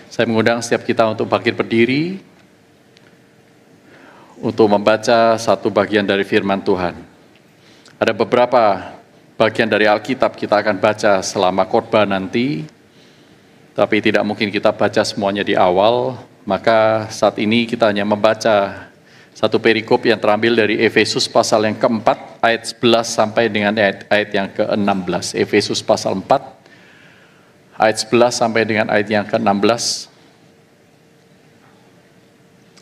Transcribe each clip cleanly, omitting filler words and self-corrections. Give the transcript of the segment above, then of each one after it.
Saya mengundang setiap kita untuk bangkit berdiri untuk membaca satu bagian dari firman Tuhan. Ada beberapa bagian dari Alkitab kita akan baca selama khotbah nanti, tapi tidak mungkin kita baca semuanya di awal, maka saat ini kita hanya membaca satu perikop yang terambil dari Efesus pasal yang keempat, ayat 11 sampai dengan ayat yang ke-16. Efesus pasal 4, ayat 11 sampai dengan ayat yang ke-16.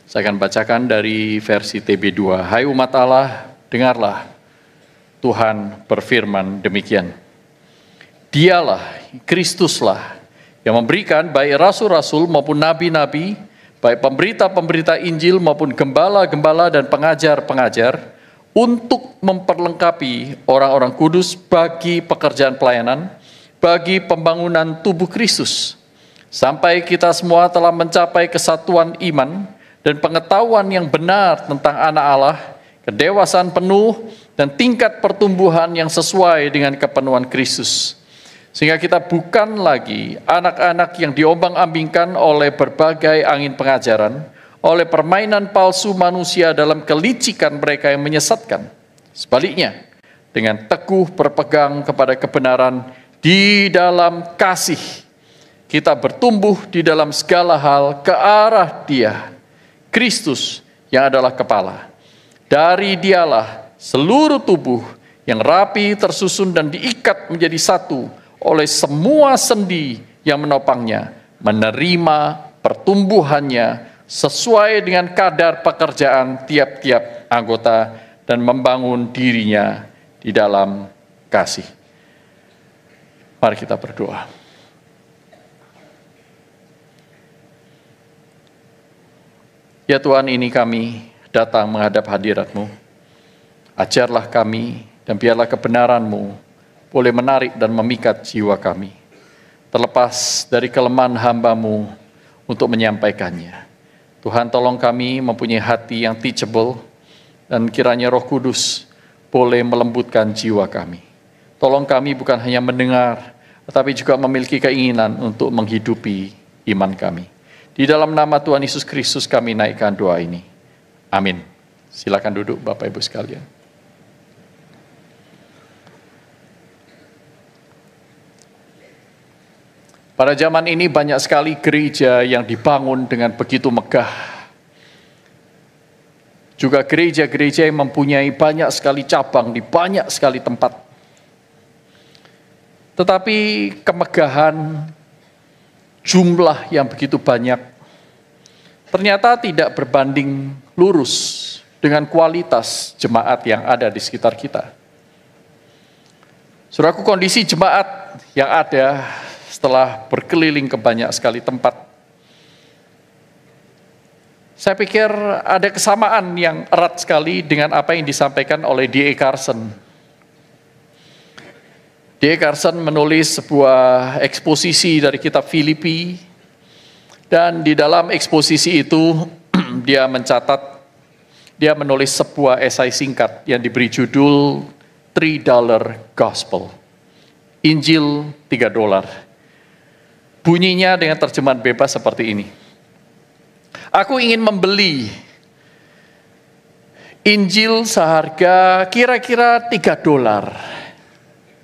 Saya akan bacakan dari versi TB2. Hai umat Allah, dengarlah, Tuhan berfirman demikian. Dialah, Kristuslah, yang memberikan baik rasul-rasul maupun nabi-nabi, baik pemberita-pemberita Injil maupun gembala-gembala dan pengajar-pengajar, untuk memperlengkapi orang-orang kudus bagi pekerjaan pelayanan, bagi pembangunan tubuh Kristus, sampai kita semua telah mencapai kesatuan iman dan pengetahuan yang benar tentang anak Allah, kedewasaan penuh dan tingkat pertumbuhan yang sesuai dengan kepenuhan Kristus. Sehingga kita bukan lagi anak-anak yang diombang-ambingkan oleh berbagai angin pengajaran, oleh permainan palsu manusia dalam kelicikan mereka yang menyesatkan. Sebaliknya, dengan teguh berpegang kepada kebenaran di dalam kasih, kita bertumbuh di dalam segala hal ke arah Dia, Kristus yang adalah kepala. Dari Dialah seluruh tubuh yang rapi tersusun dan diikat menjadi satu oleh semua sendi yang menopangnya, menerima pertumbuhannya sesuai dengan kadar pekerjaan tiap-tiap anggota dan membangun dirinya di dalam kasih. Mari kita berdoa. Ya Tuhan, ini kami datang menghadap hadirat-Mu. Ajarlah kami dan biarlah kebenaran-Mu boleh menarik dan memikat jiwa kami. Terlepas dari kelemahan hamba-Mu untuk menyampaikannya. Tuhan, tolong kami mempunyai hati yang teachable dan kiranya Roh Kudus boleh melembutkan jiwa kami. Tolong kami bukan hanya mendengar, tetapi juga memiliki keinginan untuk menghidupi iman kami. Di dalam nama Tuhan Yesus Kristus kami naikkan doa ini. Amin. Silakan duduk Bapak Ibu sekalian. Pada zaman ini banyak sekali gereja yang dibangun dengan begitu megah. Juga gereja-gereja yang mempunyai banyak sekali cabang di banyak sekali tempat. Tetapi kemegahan jumlah yang begitu banyak ternyata tidak berbanding lurus dengan kualitas jemaat yang ada di sekitar kita. Saudaraku, kondisi jemaat yang ada setelah berkeliling ke banyak sekali tempat, saya pikir ada kesamaan yang erat sekali dengan apa yang disampaikan oleh D.A. Carson. D.A. Carson menulis sebuah eksposisi dari kitab Filipi, dan di dalam eksposisi itu dia menulis sebuah esai singkat yang diberi judul $3 Gospel, Injil $3. Bunyinya dengan terjemahan bebas seperti ini. Aku ingin membeli Injil seharga kira-kira $3.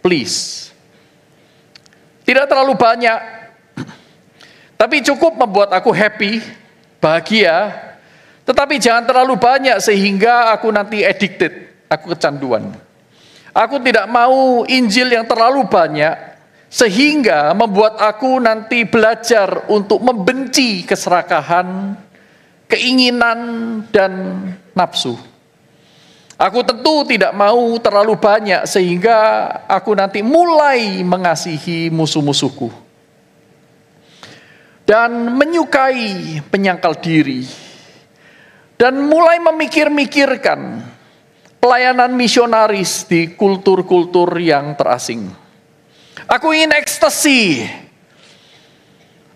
Please. Tidak terlalu banyak, tapi cukup membuat aku happy, bahagia, tetapi jangan terlalu banyak sehingga aku nanti addicted, aku kecanduan. Aku tidak mau Injil yang terlalu banyak, sehingga membuat aku nanti belajar untuk membenci keserakahan, keinginan, dan nafsu. Aku tentu tidak mau terlalu banyak sehingga aku nanti mulai mengasihi musuh-musuhku. Dan menyukai penyangkal diri. Dan mulai memikir-mikirkan pelayanan misionaris di kultur-kultur yang terasing. Aku ingin ekstasi,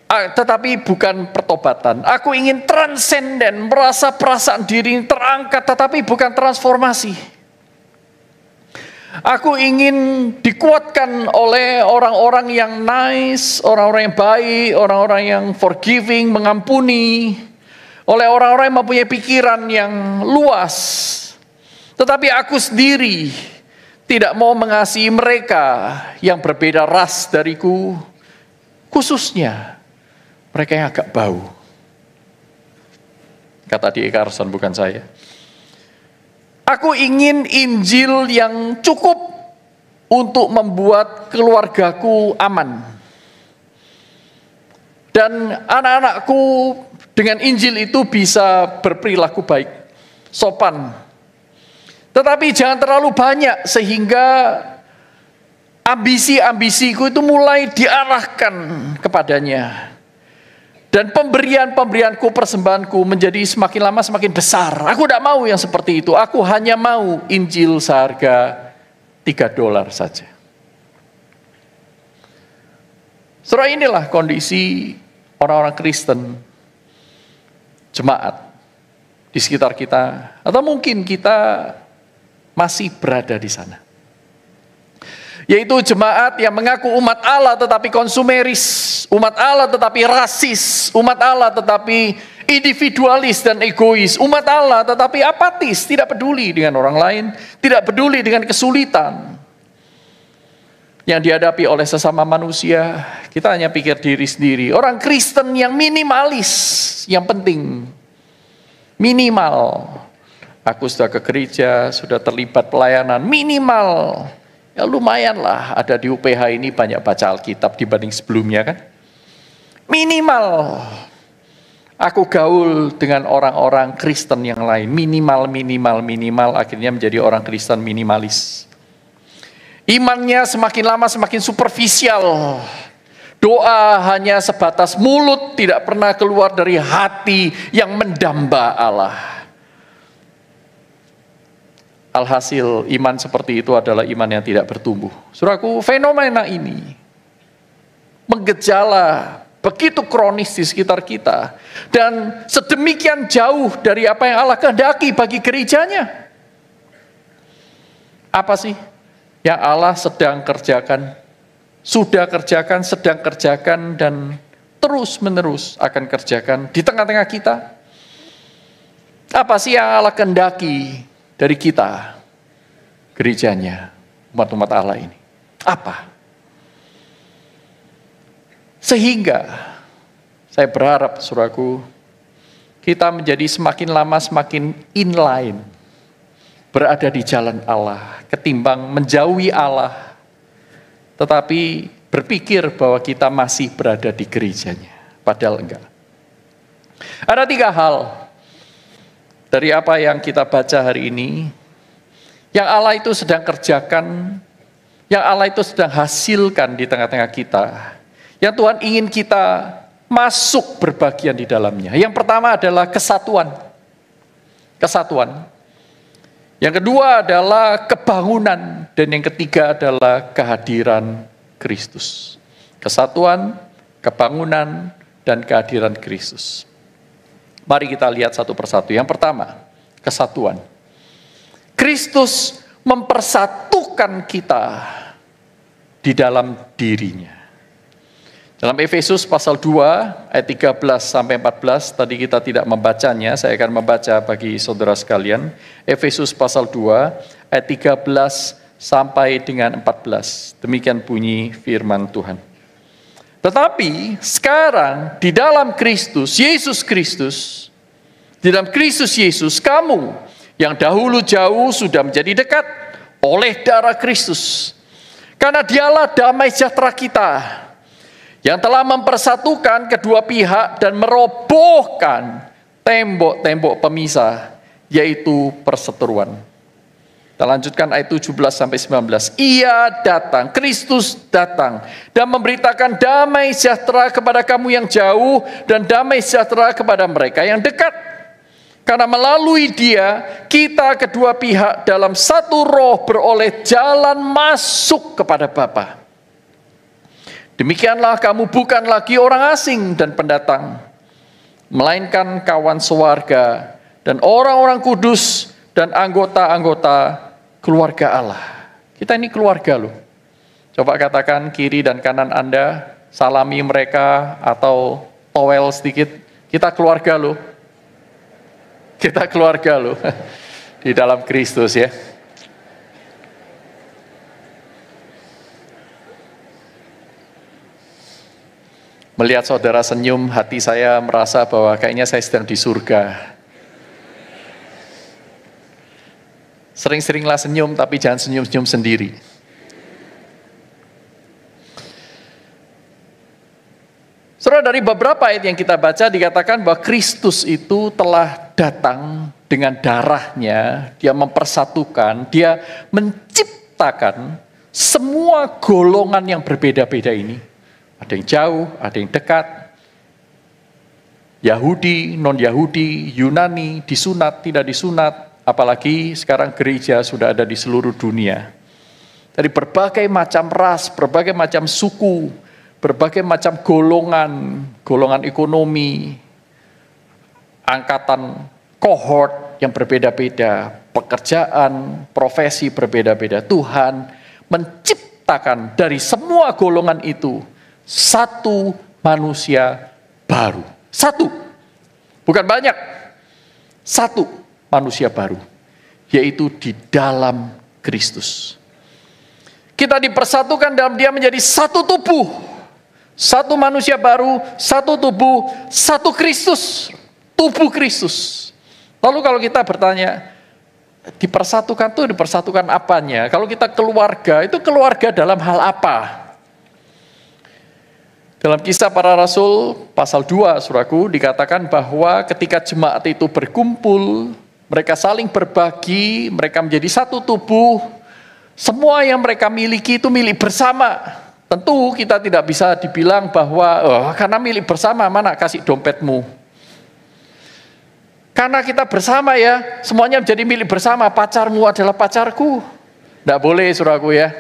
tetapi bukan pertobatan. Aku ingin transenden, merasa perasaan diri terangkat, tetapi bukan transformasi. Aku ingin dikuatkan oleh orang-orang yang nice, orang-orang yang baik, orang-orang yang forgiving, mengampuni, oleh orang-orang yang mempunyai pikiran yang luas. Tetapi aku sendiri tidak mau mengasihi mereka yang berbeda ras dariku, khususnya mereka yang agak bau. Kata D.A. Carson, bukan saya. Aku ingin Injil yang cukup untuk membuat keluargaku aman. Dan anak-anakku dengan Injil itu bisa berperilaku baik, sopan. Tetapi jangan terlalu banyak sehingga ambisi-ambisiku itu mulai diarahkan kepadanya. Dan pemberianku, persembahanku menjadi semakin lama semakin besar. Aku tidak mau yang seperti itu. Aku hanya mau Injil seharga $3 saja. Saudara, inilah kondisi orang-orang Kristen, jemaat di sekitar kita. Atau mungkin kita masih berada di sana. Yaitu jemaat yang mengaku umat Allah tetapi konsumeris, umat Allah tetapi rasis, umat Allah tetapi individualis dan egois, umat Allah tetapi apatis, tidak peduli dengan orang lain, tidak peduli dengan kesulitan yang dihadapi oleh sesama manusia. Kita hanya pikir diri sendiri. Orang Kristen yang minimalis, yang penting minimal. Aku sudah ke gereja, sudah terlibat pelayanan, minimal. Ya lumayan lah, ada di UPH ini banyak baca Alkitab dibanding sebelumnya kan. Minimal aku gaul dengan orang-orang Kristen yang lain. Minimal, akhirnya menjadi orang Kristen minimalis. Imannya semakin lama semakin superficial. Doa hanya sebatas mulut, tidak pernah keluar dari hati yang mendamba Allah. Alhasil iman seperti itu adalah iman yang tidak bertumbuh. Saudaraku, fenomena ini menggejala begitu kronis di sekitar kita. Dan sedemikian jauh dari apa yang Allah kehendaki bagi gerejanya. Apa sih yang Allah sedang kerjakan? Sudah kerjakan, sedang kerjakan, dan terus menerus akan kerjakan di tengah-tengah kita. Apa sih yang Allah kehendaki dari kita, gerejanya, umat-umat Allah ini? Apa? Sehingga saya berharap, saudaraku, kita menjadi semakin lama semakin inline, berada di jalan Allah, ketimbang menjauhi Allah, tetapi berpikir bahwa kita masih berada di gerejanya, padahal enggak. Ada 3 hal dari apa yang kita baca hari ini, yang Allah itu sedang kerjakan, yang Allah itu sedang hasilkan di tengah-tengah kita, yang Tuhan ingin kita masuk berbagian di dalamnya. Yang pertama adalah kesatuan. Kesatuan. Yang kedua adalah kebangunan. Dan yang ketiga adalah kehadiran Kristus. Kesatuan, kebangunan, dan kehadiran Kristus. Mari kita lihat satu persatu. Yang pertama, kesatuan. Kristus mempersatukan kita di dalam dirinya. Dalam Efesus pasal 2 ayat 13 sampai 14, tadi kita tidak membacanya, saya akan membaca bagi saudara sekalian. Efesus pasal 2 ayat 13 sampai dengan 14. Demikian bunyi firman Tuhan. Tetapi sekarang di dalam Kristus, Yesus Kristus, di dalam Kristus Yesus, kamu yang dahulu jauh sudah menjadi dekat oleh darah Kristus. Karena dialah damai sejahtera kita, yang telah mempersatukan kedua pihak dan merobohkan tembok-tembok pemisah, yaitu perseteruan. Kita lanjutkan ayat 17 sampai 19. Ia datang, Kristus datang, dan memberitakan damai sejahtera kepada kamu yang jauh, dan damai sejahtera kepada mereka yang dekat. Karena melalui Dia, kita kedua pihak dalam satu roh beroleh jalan masuk kepada Bapa. Demikianlah kamu bukan lagi orang asing dan pendatang, melainkan kawan sewarga dan orang-orang kudus dan anggota-anggota keluarga Allah. Kita ini keluarga loh. Coba katakan kiri dan kanan Anda, salami mereka atau towel sedikit. Kita keluarga loh. Kita keluarga loh. Di dalam Kristus ya. Melihat saudara senyum, hati saya merasa bahwa kayaknya saya sedang di surga. Sering-seringlah senyum, tapi jangan senyum-senyum sendiri. Saudara, dari beberapa ayat yang kita baca dikatakan bahwa Kristus itu telah datang dengan darahnya, dia mempersatukan, dia menciptakan semua golongan yang berbeda-beda ini. Ada yang jauh, ada yang dekat, Yahudi, non-Yahudi, Yunani, disunat, tidak disunat, apalagi sekarang gereja sudah ada di seluruh dunia. Dari berbagai macam ras, berbagai macam suku, berbagai macam golongan, golongan ekonomi, angkatan kohort yang berbeda-beda, pekerjaan, profesi berbeda-beda. Tuhan menciptakan dari semua golongan itu satu manusia baru. Satu, bukan banyak. Satu manusia baru, yaitu di dalam Kristus. Kita dipersatukan dalam dia menjadi satu tubuh. Satu manusia baru, satu tubuh, satu Kristus. Tubuh Kristus. Lalu kalau kita bertanya, dipersatukan itu dipersatukan apanya? Kalau kita keluarga, itu keluarga dalam hal apa? Dalam Kisah Para Rasul pasal 2 saudaraku dikatakan bahwa ketika jemaat itu berkumpul, mereka saling berbagi, mereka menjadi satu tubuh, semua yang mereka miliki itu milik bersama. Tentu kita tidak bisa dibilang bahwa karena milik bersama, mana kasih dompetmu. Karena kita bersama ya, semuanya menjadi milik bersama, pacarmu adalah pacarku. Tidak boleh saudaraku ya.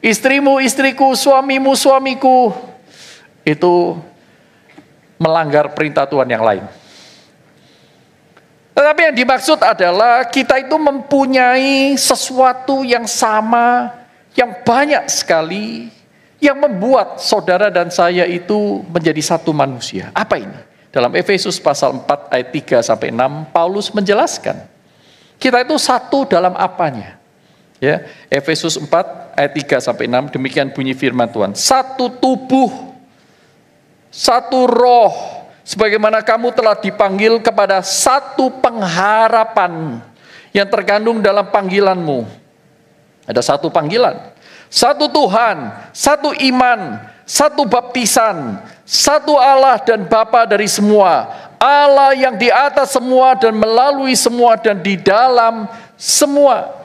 Istrimu, istriku, suamimu, suamiku. Itu melanggar perintah Tuhan yang lain. Tetapi yang dimaksud adalah kita itu mempunyai sesuatu yang sama, yang banyak sekali, yang membuat saudara dan saya itu menjadi satu manusia. Apa ini? Dalam Efesus pasal 4 ayat 3-6, Paulus menjelaskan. Kita itu satu dalam apanya? Ya, Efesus 4 ayat 3-6, demikian bunyi firman Tuhan. Satu tubuh, satu roh, sebagaimana kamu telah dipanggil kepada satu pengharapan yang terkandung dalam panggilanmu. Ada satu panggilan, satu Tuhan, satu iman, satu baptisan, satu Allah dan Bapa dari semua, Allah yang di atas semua dan melalui semua dan di dalam semua.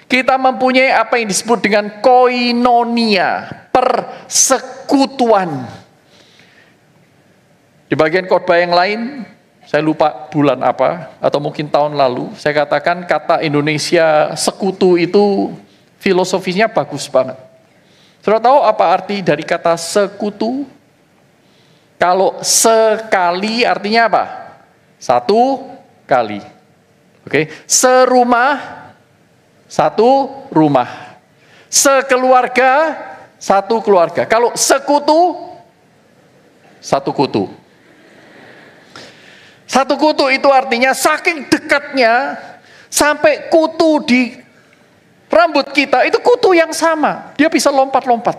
Kita mempunyai apa yang disebut dengan koinonia, persekutuan. Di bagian khotbah yang lain, saya lupa bulan apa, atau mungkin tahun lalu, saya katakan kata Indonesia sekutu itu filosofisnya bagus banget. Saudara tahu apa arti dari kata sekutu? Kalau sekali artinya apa? Satu kali. Oke, serumah, satu rumah. Sekeluarga, satu keluarga. Kalau sekutu, satu kutu. Satu kutu itu artinya saking dekatnya sampai kutu di rambut kita itu kutu yang sama. Dia bisa lompat-lompat.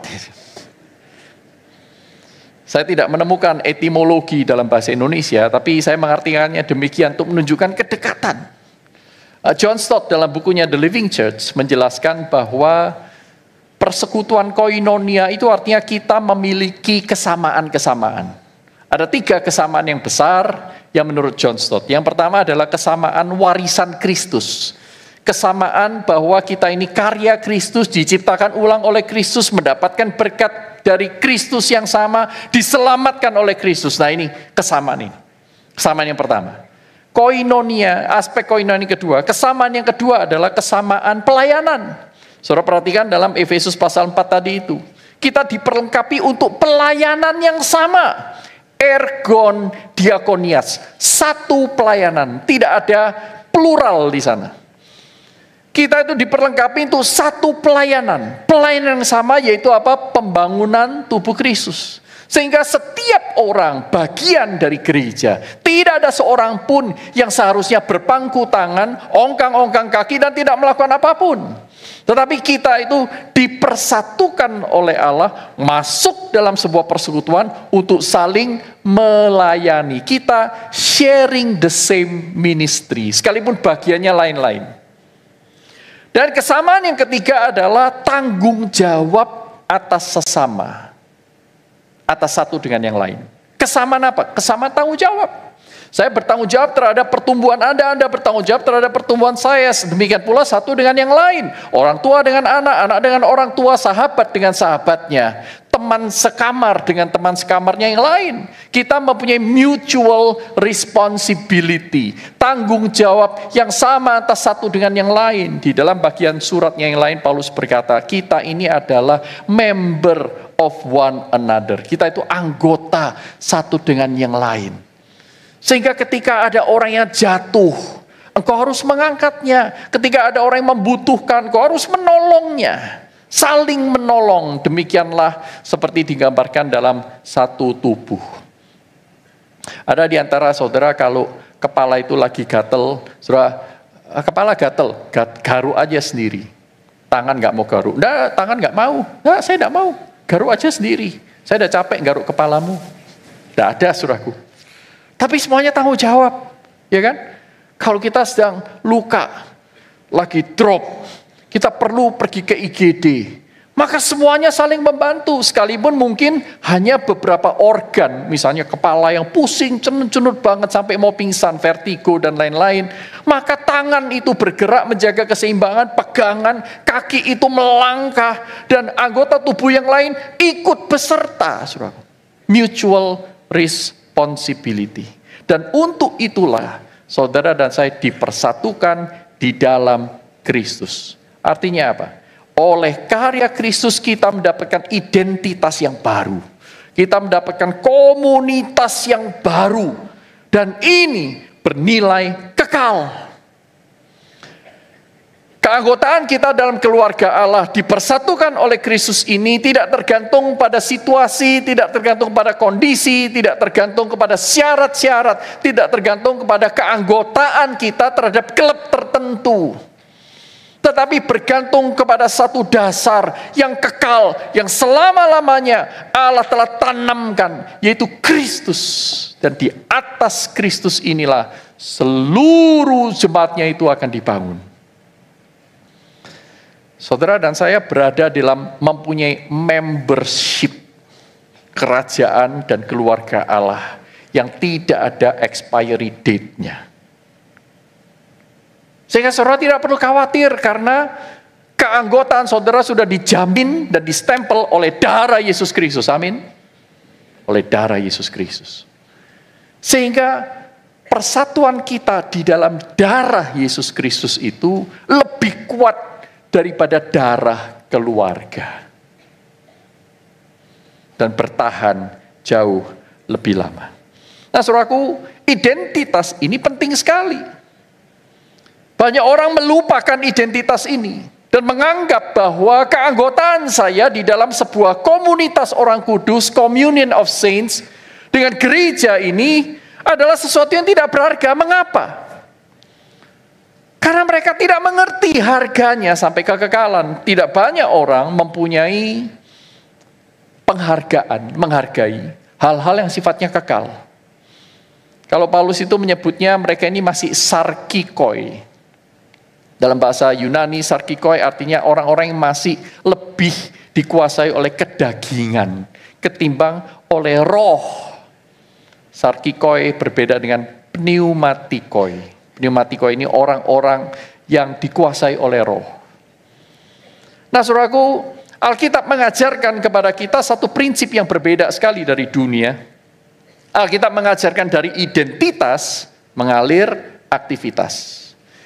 Saya tidak menemukan etimologi dalam bahasa Indonesia, tapi saya mengartikannya demikian untuk menunjukkan kedekatan. John Stott dalam bukunya The Living Church menjelaskan bahwa persekutuan koinonia itu artinya kita memiliki kesamaan-kesamaan. Ada 3 kesamaan yang besar yang menurut John Stott. Yang pertama adalah kesamaan warisan Kristus. Kesamaan bahwa kita ini karya Kristus, diciptakan ulang oleh Kristus, mendapatkan berkat dari Kristus yang sama, diselamatkan oleh Kristus. Nah ini kesamaan ini. Kesamaan yang pertama. Koinonia, aspek koinonia kedua. Kesamaan yang kedua adalah kesamaan pelayanan. Saudara perhatikan dalam Efesus pasal 4 tadi itu. Kita diperlengkapi untuk pelayanan yang sama. Ergon diakonias, satu pelayanan, tidak ada plural di sana. Kita itu diperlengkapi untuk satu pelayanan. Pelayanan yang sama yaitu apa? Pembangunan tubuh Kristus. Sehingga setiap orang bagian dari gereja. Tidak ada seorang pun yang seharusnya berpangku tangan, ongkang-ongkang kaki dan tidak melakukan apapun. Tetapi kita itu dipersatukan oleh Allah masuk dalam sebuah persekutuan untuk saling melayani. Kita sharing the same ministry. Sekalipun bagiannya lain-lain. Dan kesamaan yang ketiga adalah tanggung jawab atas sesama. Atas satu dengan yang lain. Kesamaan apa? Kesamaan tanggung jawab. Saya bertanggung jawab terhadap pertumbuhan Anda bertanggung jawab terhadap pertumbuhan saya. Demikian pula satu dengan yang lain. Orang tua dengan anak, anak dengan orang tua, sahabat dengan sahabatnya. Teman sekamar dengan teman sekamarnya yang lain. Kita mempunyai mutual responsibility. Tanggung jawab yang sama atas satu dengan yang lain. Di dalam bagian suratnya yang lain, Paulus berkata, kita ini adalah member of one another. Kita itu anggota satu dengan yang lain. Sehingga ketika ada orang yang jatuh, engkau harus mengangkatnya. Ketika ada orang yang membutuhkan, engkau harus menolongnya. Saling menolong, demikianlah seperti digambarkan dalam satu tubuh. Ada di antara saudara kalau kepala itu lagi gatel, saudara, kepala gatel, garuk aja sendiri. Tangan nggak mau garuk, enggak, tangan nggak mau, enggak, saya nggak mau, garuk aja sendiri. Saya udah capek garuk kepalamu. Nggak ada, saudaraku. Tapi semuanya tanggung jawab, ya kan? Kalau kita sedang luka, lagi drop, kita perlu pergi ke IGD. Maka semuanya saling membantu. Sekalipun mungkin hanya beberapa organ. Misalnya kepala yang pusing, cenut-cenut banget sampai mau pingsan, vertigo dan lain-lain. Maka tangan itu bergerak menjaga keseimbangan, pegangan, kaki itu melangkah. Dan anggota tubuh yang lain ikut beserta. Saudara. Mutual responsibility. Dan untuk itulah saudara dan saya dipersatukan di dalam Kristus. Artinya apa? Oleh karya Kristus kita mendapatkan identitas yang baru. Kita mendapatkan komunitas yang baru. Dan ini bernilai kekal. Keanggotaan kita dalam keluarga Allah dipersatukan oleh Kristus ini tidak tergantung pada situasi, tidak tergantung pada kondisi, tidak tergantung kepada syarat-syarat, tidak tergantung kepada keanggotaan kita terhadap klub tertentu. Tetapi bergantung kepada satu dasar yang kekal, yang selama-lamanya Allah telah tanamkan, yaitu Kristus. Dan di atas Kristus inilah seluruh jemaatnya itu akan dibangun. Saudara dan saya berada dalam mempunyai membership kerajaan dan keluarga Allah yang tidak ada expiry date-nya. Sehingga saudara tidak perlu khawatir karena keanggotaan saudara sudah dijamin dan distempel oleh darah Yesus Kristus. Amin. Oleh darah Yesus Kristus. Sehingga persatuan kita di dalam darah Yesus Kristus itu lebih kuat daripada darah keluarga. Dan bertahan jauh lebih lama. Nah saudaraku, identitas ini penting sekali. Banyak orang melupakan identitas ini dan menganggap bahwa keanggotaan saya di dalam sebuah komunitas orang kudus, communion of saints, dengan gereja ini adalah sesuatu yang tidak berharga. Mengapa? Karena mereka tidak mengerti harganya sampai kekekalan. Tidak banyak orang mempunyai penghargaan, menghargai hal-hal yang sifatnya kekal. Kalau Paulus itu menyebutnya mereka ini masih sarkikoi. Dalam bahasa Yunani, sarkikoi artinya orang-orang yang masih lebih dikuasai oleh kedagingan ketimbang oleh roh. Sarkikoi berbeda dengan pneumatikoi. Pneumatikoi ini orang-orang yang dikuasai oleh roh. Nah saudaraku, Alkitab mengajarkan kepada kita satu prinsip yang berbeda sekali dari dunia. Alkitab mengajarkan dari identitas mengalir aktivitas.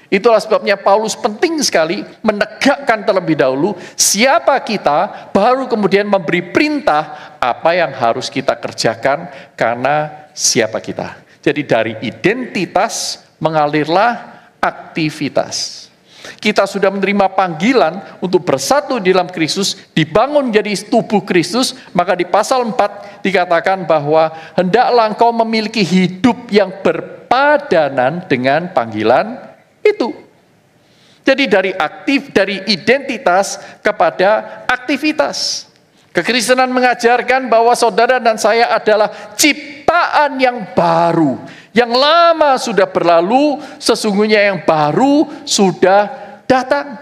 Itulah sebabnya Paulus penting sekali menegakkan terlebih dahulu siapa kita, baru kemudian memberi perintah apa yang harus kita kerjakan karena siapa kita. Jadi dari identitas mengalirlah aktivitas. Kita sudah menerima panggilan untuk bersatu di dalam Kristus, dibangun menjadi tubuh Kristus, maka di pasal 4 dikatakan bahwa hendaklah engkau memiliki hidup yang berpadanan dengan panggilan itu. Jadi dari identitas kepada aktivitas. Kekristenan mengajarkan bahwa saudara dan saya adalah ciptaan yang baru. Yang lama sudah berlalu, sesungguhnya yang baru sudah datang.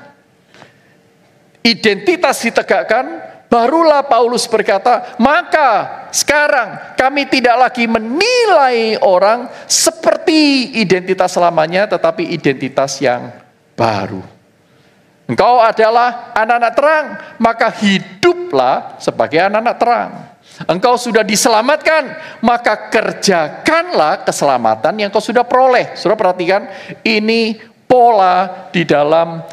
Identitas ditegakkan, barulah Paulus berkata, maka sekarang kami tidak lagi menilai orang seperti identitas lamanya, tetapi identitas yang baru. Engkau adalah anak-anak terang, maka hiduplah sebagai anak-anak terang. Engkau sudah diselamatkan, maka kerjakanlah keselamatan yang kau sudah peroleh. Saudara perhatikan, ini pola di dalam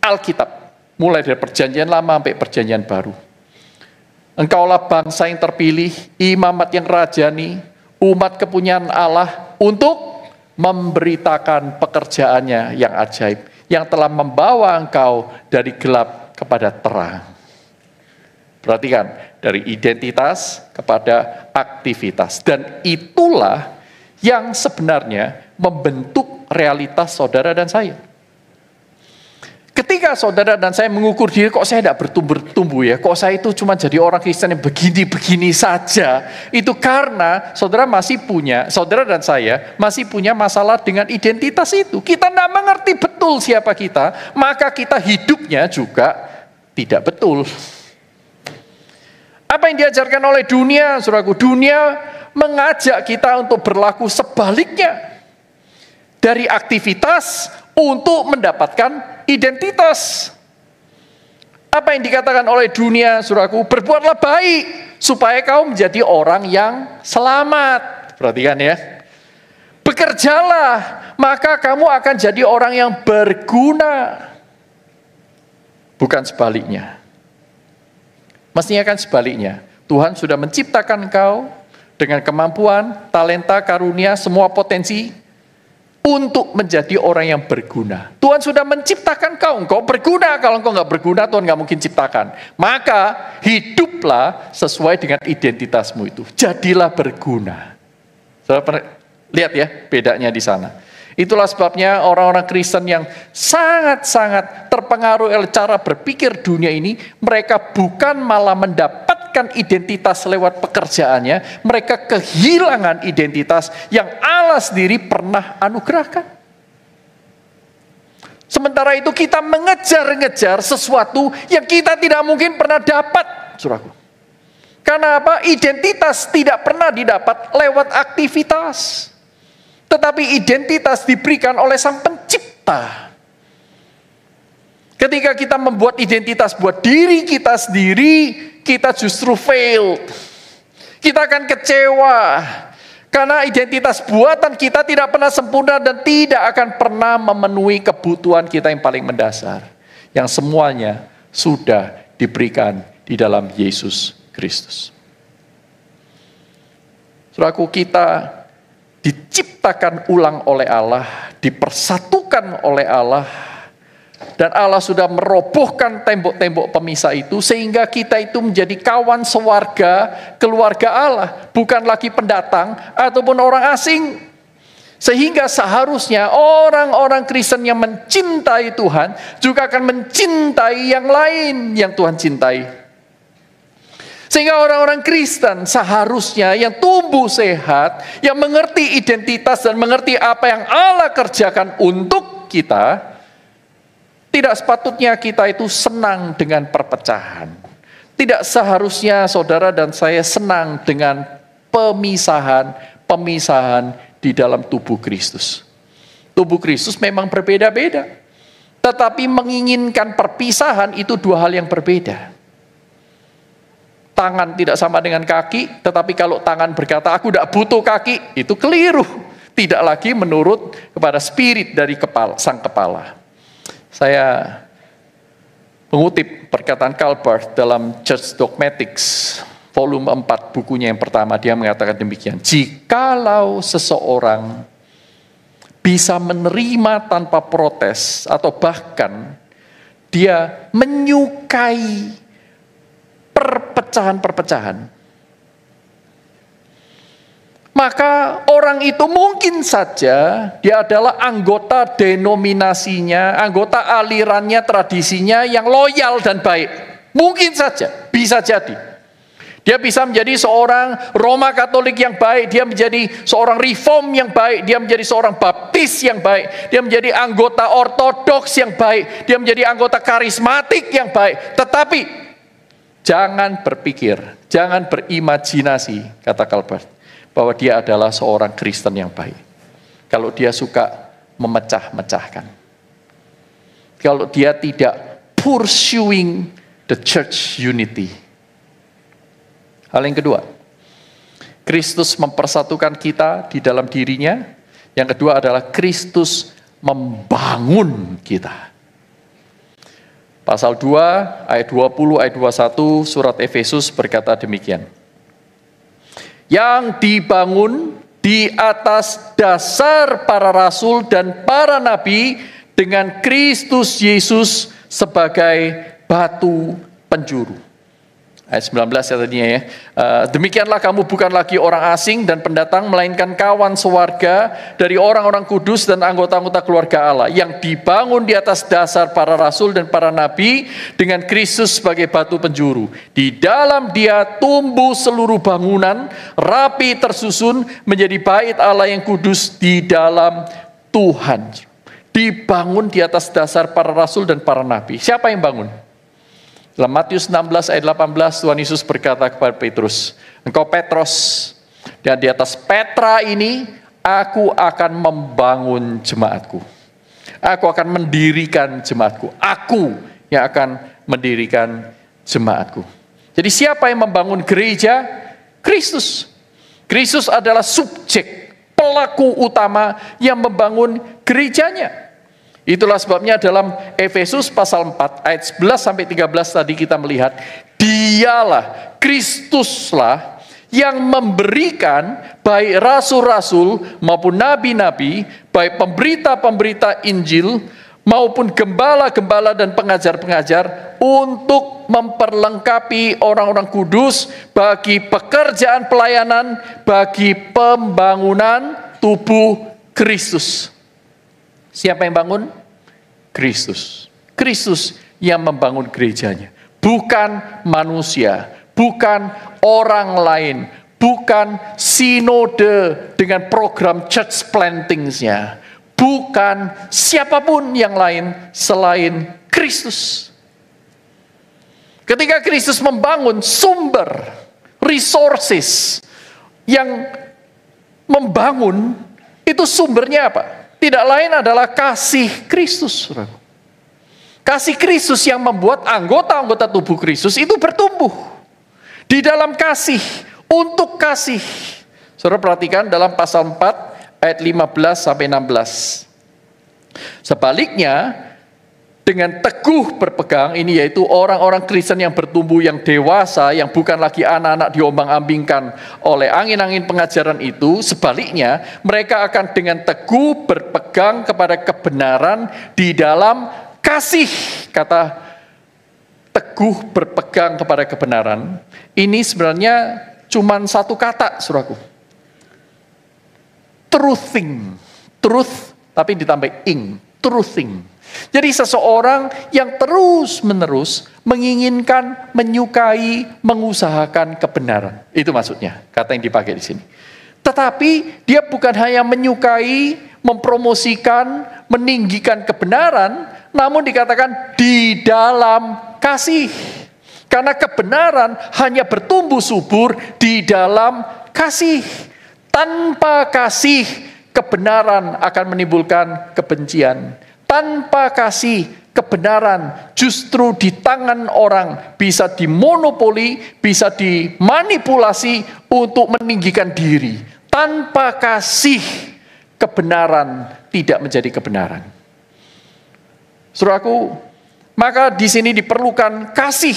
Alkitab. Mulai dari perjanjian lama sampai perjanjian baru. Engkaulah bangsa yang terpilih, imamat yang rajani, umat kepunyaan Allah untuk memberitakan pekerjaannya yang ajaib, yang telah membawa engkau dari gelap kepada terang. Perhatikan, dari identitas kepada aktivitas. Dan itulah yang sebenarnya membentuk realitas saudara dan saya. Ketika saudara dan saya mengukur diri, kok saya tidak bertumbuh ya, kok saya itu cuma jadi orang Kristen yang begini-begini saja, itu karena saudara dan saya masih punya masalah dengan identitas itu. Kita tidak mengerti betul siapa kita, maka kita hidupnya juga tidak betul. Apa yang diajarkan oleh dunia, saudaraku? Dunia mengajak kita untuk berlaku sebaliknya. Dari aktivitas untuk mendapatkan identitas. Apa yang dikatakan oleh dunia, saudaraku? Berbuatlah baik supaya kau menjadi orang yang selamat. Perhatikan ya. Bekerjalah, maka kamu akan jadi orang yang berguna. Bukan sebaliknya. Mestinya kan sebaliknya. Tuhan sudah menciptakan engkau dengan kemampuan, talenta, karunia, semua potensi untuk menjadi orang yang berguna. Tuhan sudah menciptakan engkau berguna. Kalau engkau nggak berguna, Tuhan nggak mungkin ciptakan. Maka hiduplah sesuai dengan identitasmu itu. Jadilah berguna. Saudara lihat ya bedanya di sana. Itulah sebabnya orang-orang Kristen yang sangat-sangat terpengaruh oleh cara berpikir dunia ini, mereka bukan malah mendapatkan identitas lewat pekerjaannya, mereka kehilangan identitas yang Allah sendiri pernah anugerahkan. Sementara itu kita mengejar-ngejar sesuatu yang kita tidak mungkin pernah dapat, saudaraku. Karena apa? Identitas tidak pernah didapat lewat aktivitas. Tetapi identitas diberikan oleh Sang Pencipta. Ketika kita membuat identitas buat diri kita sendiri, kita justru failed. Kita akan kecewa. Karena identitas buatan kita tidak pernah sempurna dan tidak akan pernah memenuhi kebutuhan kita yang paling mendasar. Yang semuanya sudah diberikan di dalam Yesus Kristus. Saudaraku, kita diciptakan ulang oleh Allah, dipersatukan oleh Allah, dan Allah sudah merobohkan tembok-tembok pemisah itu, sehingga kita itu menjadi kawan sewarga, keluarga Allah, bukan lagi pendatang ataupun orang asing. Sehingga seharusnya orang-orang Kristen yang mencintai Tuhan juga akan mencintai yang lain yang Tuhan cintai. Sehingga orang-orang Kristen seharusnya yang tumbuh sehat, yang mengerti identitas dan mengerti apa yang Allah kerjakan untuk kita, tidak sepatutnya kita itu senang dengan perpecahan. Tidak seharusnya saudara dan saya senang dengan pemisahan di dalam tubuh Kristus. Tubuh Kristus memang berbeda-beda, tetapi menginginkan perpisahan itu dua hal yang berbeda. Tangan tidak sama dengan kaki, tetapi kalau tangan berkata, aku tidak butuh kaki, itu keliru. Tidak lagi menurut kepada spirit dari sang kepala. Saya mengutip perkataan Karl Barth dalam Church Dogmatics, volume 4, bukunya yang pertama, dia mengatakan demikian. Jikalau seseorang bisa menerima tanpa protes, atau bahkan dia menyukai perpecahan-perpecahan, maka orang itu mungkin saja dia adalah anggota denominasinya, anggota alirannya, tradisinya yang loyal dan baik. Mungkin saja, bisa jadi. Dia bisa menjadi seorang Roma Katolik yang baik, dia menjadi seorang Reform yang baik, dia menjadi seorang Baptis yang baik, dia menjadi anggota Ortodoks yang baik, dia menjadi anggota karismatik yang baik. Tetapi jangan berpikir, jangan berimajinasi, kata Calvert, bahwa dia adalah seorang Kristen yang baik. Kalau dia suka memecah-mecahkan. Kalau dia tidak pursuing the church unity. Hal yang kedua, Kristus mempersatukan kita di dalam dirinya. Yang kedua adalah Kristus membangun kita. Pasal 2 ayat 20 ayat 21 surat Efesus berkata demikian. Yang dibangun di atas dasar para rasul dan para nabi dengan Kristus Yesus sebagai batu penjuru. Ayat 19 ya tadinya ya. Demikianlah kamu bukan lagi orang asing dan pendatang, melainkan kawan sewarga dari orang-orang kudus dan anggota-anggota keluarga Allah, yang dibangun di atas dasar para rasul dan para nabi dengan Kristus sebagai batu penjuru. Di dalam dia tumbuh seluruh bangunan, rapi tersusun menjadi bait Allah yang kudus di dalam Tuhan. Dibangun di atas dasar para rasul dan para nabi. Siapa yang bangun? Dalam Matius 16 ayat 18 Tuhan Yesus berkata kepada Petrus, engkau Petros, dan di atas Petra ini aku akan membangun jemaatku. Aku akan mendirikan jemaatku. Aku yang akan mendirikan jemaatku. Jadi siapa yang membangun gereja? Kristus. Kristus adalah subjek, pelaku utama yang membangun gerejanya. Itulah sebabnya dalam Efesus pasal 4 ayat 11 sampai 13 tadi kita melihat, dialah, Kristuslah yang memberikan baik rasul-rasul maupun nabi-nabi, baik pemberita-pemberita Injil maupun gembala-gembala dan pengajar-pengajar untuk memperlengkapi orang-orang kudus bagi pekerjaan pelayanan, bagi pembangunan tubuh Kristus. Siapa yang bangun? Kristus. Kristus yang membangun gerejanya. Bukan manusia, bukan orang lain, bukan sinode dengan program church plantingsnya, bukan siapapun yang lain selain Kristus. Ketika Kristus membangun sumber, resources yang membangun, itu sumbernya apa? Tidak lain adalah kasih Kristus. Kasih Kristus yang membuat anggota-anggota tubuh Kristus itu bertumbuh. Di dalam kasih, untuk kasih. Saudara perhatikan dalam pasal 4 ayat 15 sampai 16. Sebaliknya, dengan teguh berpegang, ini yaitu orang-orang Kristen yang bertumbuh, yang dewasa, yang bukan lagi anak-anak diombang-ambingkan oleh angin-angin pengajaran itu. Sebaliknya, mereka akan dengan teguh berpegang kepada kebenaran di dalam kasih. Kata teguh berpegang kepada kebenaran, ini sebenarnya cuma satu kata, saudaraku. Truthing. Truth, tapi ditambah ing. Truthing. Jadi seseorang yang terus-menerus menginginkan, menyukai, mengusahakan kebenaran. Itu maksudnya, kata yang dipakai di sini. Tetapi dia bukan hanya menyukai, mempromosikan, meninggikan kebenaran, namun dikatakan di dalam kasih. Karena kebenaran hanya bertumbuh subur di dalam kasih. Tanpa kasih, kebenaran akan menimbulkan kebencian. Tanpa kasih, kebenaran justru di tangan orang bisa dimonopoli, bisa dimanipulasi untuk meninggikan diri. Tanpa kasih, kebenaran tidak menjadi kebenaran. Saudaraku, maka di sini diperlukan kasih.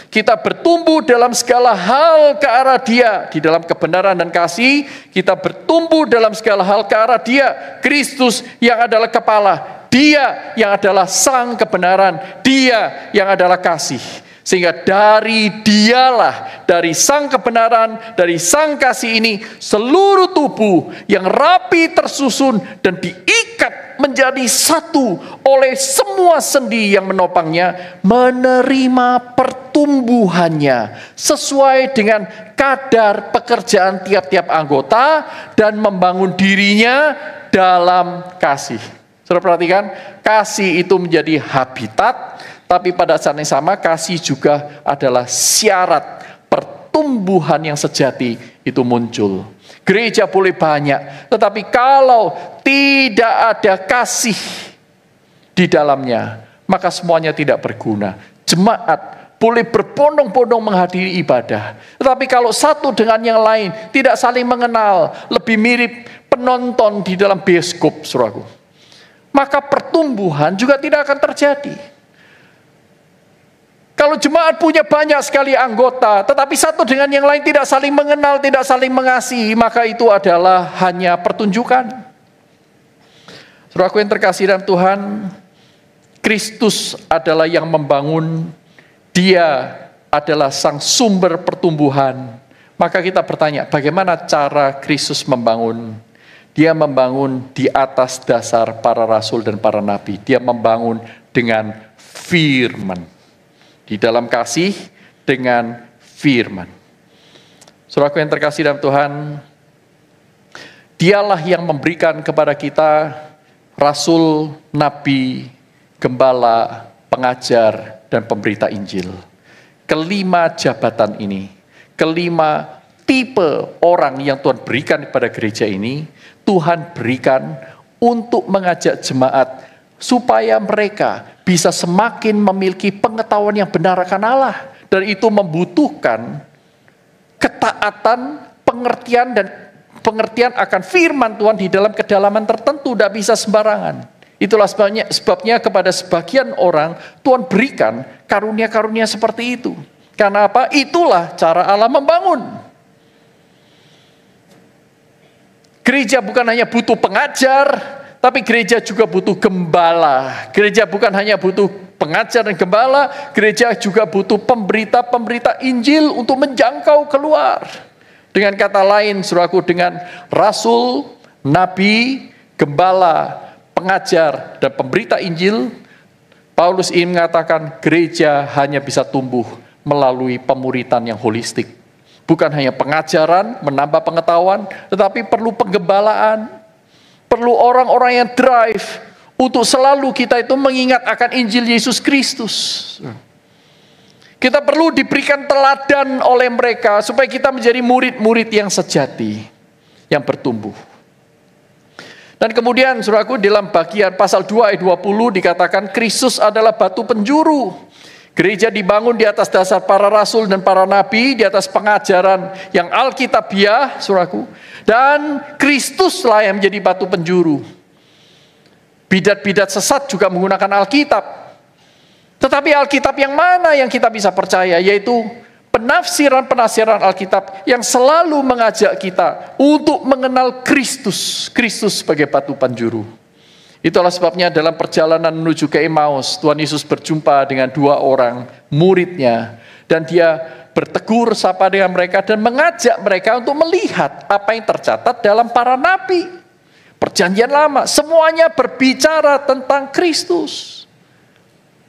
Kita bertumbuh dalam segala hal ke arah Dia. Di dalam kebenaran dan kasih, kita bertumbuh dalam segala hal ke arah Dia. Kristus yang adalah kepala. Dia yang adalah sang kebenaran. Dia yang adalah kasih. Sehingga dari Dialah, dari sang kebenaran, dari sang kasih ini, seluruh tubuh yang rapi tersusun dan diikat menjadi satu oleh semua sendi yang menopangnya, menerima pertumbuhannya sesuai dengan kadar pekerjaan tiap-tiap anggota dan membangun dirinya dalam kasih. Saudara perhatikan, kasih itu menjadi habitat, tapi pada saat yang sama kasih juga adalah syarat pertumbuhan yang sejati itu muncul. Gereja boleh banyak, tetapi kalau tidak ada kasih di dalamnya, maka semuanya tidak berguna. Jemaat boleh berbondong-bondong menghadiri ibadah, tetapi kalau satu dengan yang lain tidak saling mengenal, lebih mirip penonton di dalam bioskop, saudaraku, maka pertumbuhan juga tidak akan terjadi. Kalau jemaat punya banyak sekali anggota, tetapi satu dengan yang lain tidak saling mengenal, tidak saling mengasihi, maka itu adalah hanya pertunjukan. Saudaraku yang terkasih dalam Tuhan, Kristus adalah yang membangun, Dia adalah sang sumber pertumbuhan. Maka kita bertanya, bagaimana cara Kristus membangun? Dia membangun di atas dasar para rasul dan para nabi. Dia membangun dengan firman. Di dalam kasih dengan firman. Saudaraku yang terkasih dalam Tuhan, Dialah yang memberikan kepada kita rasul, nabi, gembala, pengajar, dan pemberita Injil. Kelima jabatan ini, kelima tipe orang yang Tuhan berikan kepada gereja ini, Tuhan berikan untuk mengajak jemaat supaya mereka bisa semakin memiliki pengetahuan yang benar akan Allah. Dan itu membutuhkan ketaatan, pengertian akan firman Tuhan di dalam kedalaman tertentu, tidak bisa sembarangan. Itulah sebabnya kepada sebagian orang Tuhan berikan karunia-karunia seperti itu. Karena apa? Itulah cara Allah membangun. Gereja bukan hanya butuh pengajar, tapi gereja juga butuh gembala. Gereja bukan hanya butuh pengajar dan gembala, gereja juga butuh pemberita-pemberita Injil untuk menjangkau keluar. Dengan kata lain, saudaraku, dengan rasul, nabi, gembala, pengajar, dan pemberita Injil, Paulus ingin mengatakan gereja hanya bisa tumbuh melalui pemuritan yang holistik. Bukan hanya pengajaran, menambah pengetahuan, tetapi perlu penggembalaan. Perlu orang-orang yang drive untuk selalu kita itu mengingat akan Injil Yesus Kristus. Kita perlu diberikan teladan oleh mereka supaya kita menjadi murid-murid yang sejati, yang bertumbuh. Dan kemudian saudaraku, dalam bagian pasal 2 ayat 20 dikatakan Kristus adalah batu penjuru. Gereja dibangun di atas dasar para rasul dan para nabi, di atas pengajaran yang alkitabiah, saudaraku. Dan Kristuslah yang menjadi batu penjuru. Bidat-bidat sesat juga menggunakan Alkitab. Tetapi Alkitab yang mana yang kita bisa percaya? Yaitu penafsiran-penafsiran Alkitab yang selalu mengajak kita untuk mengenal Kristus. Kristus sebagai batu penjuru. Itulah sebabnya dalam perjalanan menuju ke Emmaus, Tuhan Yesus berjumpa dengan dua orang muridnya. Dan Dia bertegur sapa dengan mereka dan mengajak mereka untuk melihat apa yang tercatat dalam para nabi. Perjanjian lama, semuanya berbicara tentang Kristus.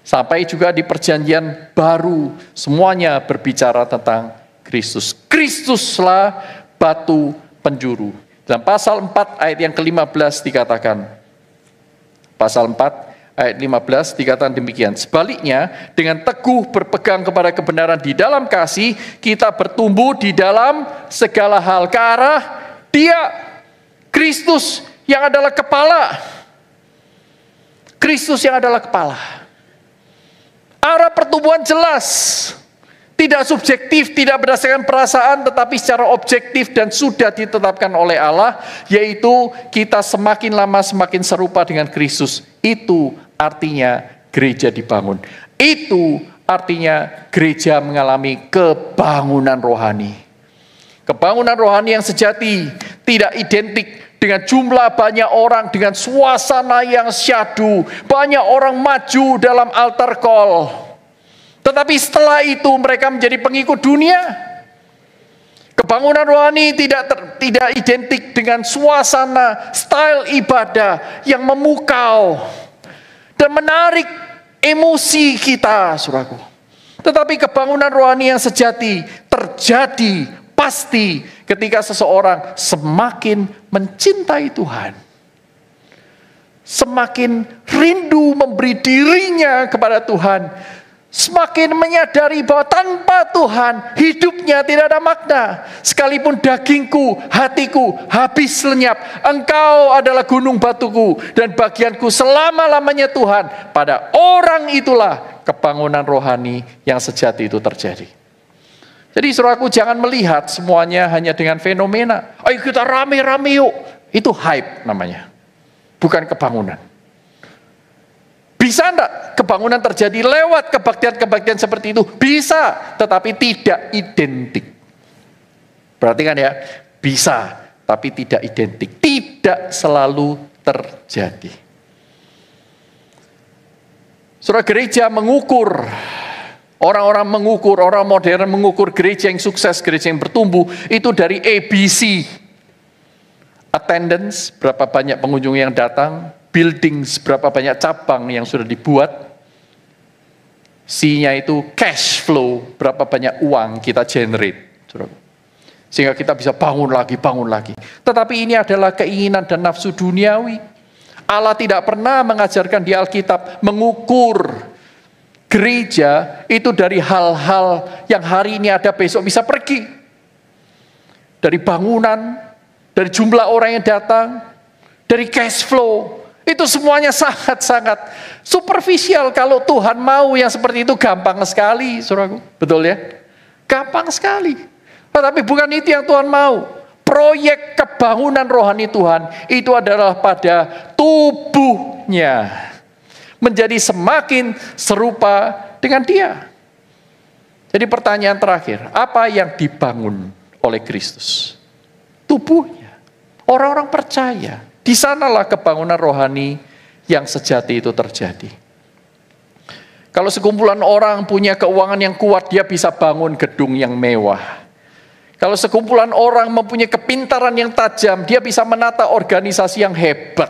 Sampai juga di perjanjian baru, semuanya berbicara tentang Kristus. Kristuslah batu penjuru. Dalam pasal 4 ayat yang ke-15 dikatakan, pasal 4 ayat 15 dikatakan demikian. Sebaliknya, dengan teguh berpegang kepada kebenaran di dalam kasih, kita bertumbuh di dalam segala hal ke arah Dia, Kristus yang adalah kepala. Kristus yang adalah kepala. Arah pertumbuhan jelas. Tidak subjektif, tidak berdasarkan perasaan, tetapi secara objektif dan sudah ditetapkan oleh Allah, yaitu kita semakin lama semakin serupa dengan Kristus. Itu artinya gereja dibangun. Itu artinya gereja mengalami kebangunan rohani. Kebangunan rohani yang sejati tidak identik dengan jumlah banyak orang, dengan suasana yang syahdu, banyak orang maju dalam altar call. Tetapi setelah itu mereka menjadi pengikut dunia. Kebangunan rohani tidak identik dengan suasana, style ibadah yang memukau dan menarik emosi kita, saudaraku. Tetapi kebangunan rohani yang sejati terjadi pasti ketika seseorang semakin mencintai Tuhan, semakin rindu memberi dirinya kepada Tuhan, semakin menyadari bahwa tanpa Tuhan hidupnya tidak ada makna. Sekalipun dagingku, hatiku habis lenyap, Engkau adalah gunung batuku dan bagianku selama-lamanya Tuhan. Pada orang itulah kebangunan rohani yang sejati itu terjadi. Jadi saudaraku, jangan melihat semuanya hanya dengan fenomena. Ayo kita rame-rame yuk. Itu hype namanya, bukan kebangunan. Bisa enggak kebangunan terjadi lewat kebaktian-kebaktian seperti itu? Bisa, tetapi tidak identik. Perhatikan ya, bisa, tapi tidak identik. Tidak selalu terjadi. Saudara, gereja mengukur, orang modern mengukur gereja yang sukses, gereja yang bertumbuh, itu dari ABC. Attendance, berapa banyak pengunjung yang datang. Buildings, berapa banyak cabang yang sudah dibuat. C-nya itu cash flow, berapa banyak uang kita generate. Sehingga kita bisa bangun lagi. Tetapi ini adalah keinginan dan nafsu duniawi. Allah tidak pernah mengajarkan di Alkitab mengukur gereja itu dari hal-hal yang hari ini ada besok bisa pergi. Dari bangunan, dari jumlah orang yang datang, dari cash flow. Itu semuanya sangat-sangat superficial. Kalau Tuhan mau yang seperti itu gampang sekali, saudaraku. Betul ya? Gampang sekali. Tetapi bukan itu yang Tuhan mau. Proyek kebangunan rohani Tuhan itu adalah pada tubuhnya. Menjadi semakin serupa dengan Dia. Jadi pertanyaan terakhir, apa yang dibangun oleh Kristus? Tubuhnya. Orang-orang percaya. Di sanalah kebangunan rohani yang sejati itu terjadi. Kalau sekumpulan orang punya keuangan yang kuat, dia bisa bangun gedung yang mewah. Kalau sekumpulan orang mempunyai kepintaran yang tajam, dia bisa menata organisasi yang hebat.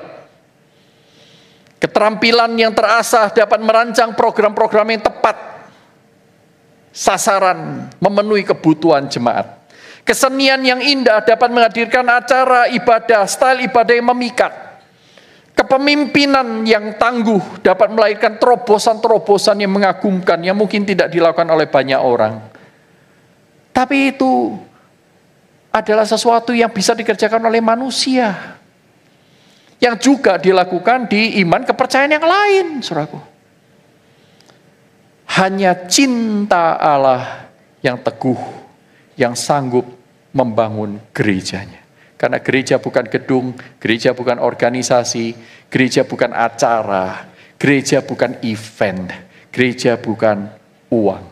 Keterampilan yang terasah dapat merancang program-program yang tepat. Sasaran memenuhi kebutuhan jemaat. Kesenian yang indah dapat menghadirkan acara ibadah, style ibadah yang memikat. Kepemimpinan yang tangguh dapat melahirkan terobosan-terobosan yang mengagumkan, yang mungkin tidak dilakukan oleh banyak orang. Tapi itu adalah sesuatu yang bisa dikerjakan oleh manusia. Yang juga dilakukan di iman kepercayaan yang lain, saudaraku. Hanya cinta Allah yang teguh, yang sanggup membangun gerejanya. Karena gereja bukan gedung, gereja bukan organisasi, gereja bukan acara, gereja bukan event, gereja bukan uang.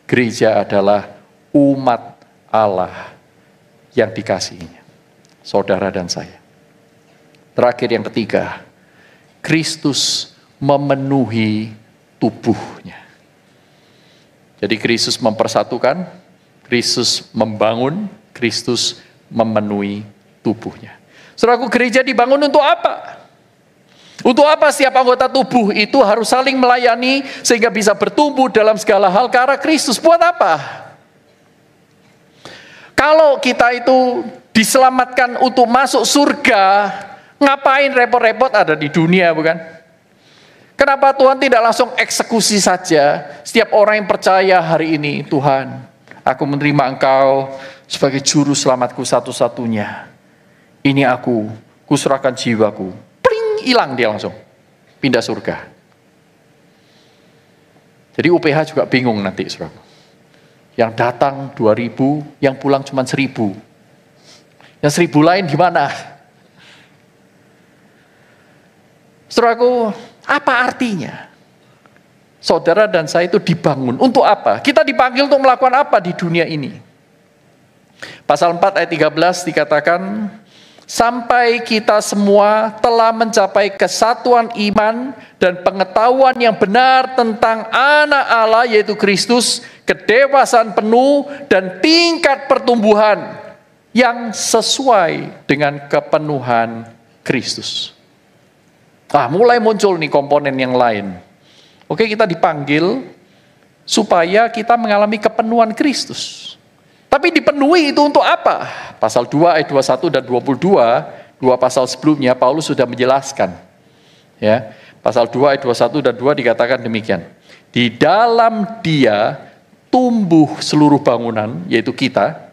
Gereja adalah umat Allah yang dikasihinya. Saudara dan saya. Terakhir yang ketiga, Kristus memenuhi tubuhnya. Jadi Kristus mempersatukan, Kristus membangun, Kristus memenuhi tubuhnya. Saudaraku, gereja dibangun untuk apa? Untuk apa setiap anggota tubuh itu harus saling melayani sehingga bisa bertumbuh dalam segala hal ke arah Kristus? Buat apa? Kalau kita itu diselamatkan untuk masuk surga, ngapain repot-repot ada di dunia, bukan? Kenapa Tuhan tidak langsung eksekusi saja setiap orang yang percaya hari ini, Tuhan, aku menerima Engkau sebagai juru selamatku satu-satunya. Ini aku, kuserahkan jiwaku. Pling, hilang dia langsung. Pindah surga. Jadi UPH juga bingung nanti, saudara. Yang datang 2.000, yang pulang cuma 1.000. Yang 1.000 lain gimana? Saudaraku, apa artinya? saudara dan saya itu dibangun. Untuk apa? Kita dipanggil untuk melakukan apa di dunia ini? Pasal 4 ayat 13 dikatakan, sampai kita semua telah mencapai kesatuan iman dan pengetahuan yang benar tentang anak Allah yaitu Kristus, kedewasaan penuh dan tingkat pertumbuhan yang sesuai dengan kepenuhan Kristus. Mulai muncul nih komponen yang lain. Oke, kita dipanggil supaya kita mengalami kepenuhan Kristus. Tapi dipenuhi itu untuk apa? Pasal 2 ayat 21 dan 22, dua pasal sebelumnya Paulus sudah menjelaskan. Ya, pasal 2 ayat 21 dan 2 dikatakan demikian. Di dalam Dia tumbuh seluruh bangunan, yaitu kita,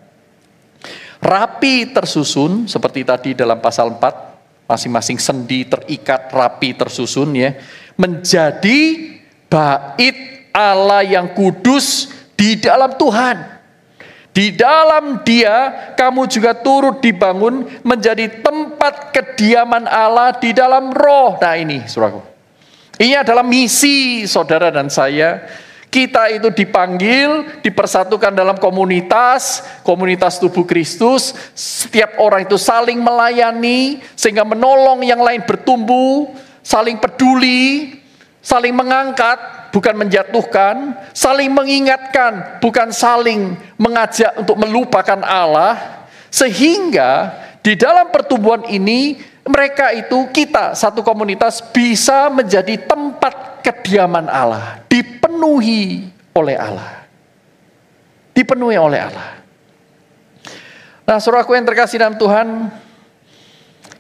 rapi tersusun, seperti tadi dalam pasal 4, masing-masing sendi terikat, rapi tersusun, ya, menjadi bait Allah yang kudus di dalam Tuhan. Di dalam Dia, kamu juga turut dibangun menjadi tempat kediaman Allah di dalam roh. Nah ini, saudaraku. Ini adalah misi saudara dan saya. Kita itu dipanggil, dipersatukan dalam komunitas tubuh Kristus. Setiap orang itu saling melayani, sehingga menolong yang lain bertumbuh, saling peduli, saling mengangkat, bukan menjatuhkan, saling mengingatkan, bukan saling mengajak untuk melupakan Allah, sehingga di dalam pertumbuhan ini, mereka itu, kita, satu komunitas bisa menjadi tempat kediaman Allah, dipenuhi oleh Allah. Dipenuhi oleh Allah. Nah, saudaraku yang terkasih dalam Tuhan,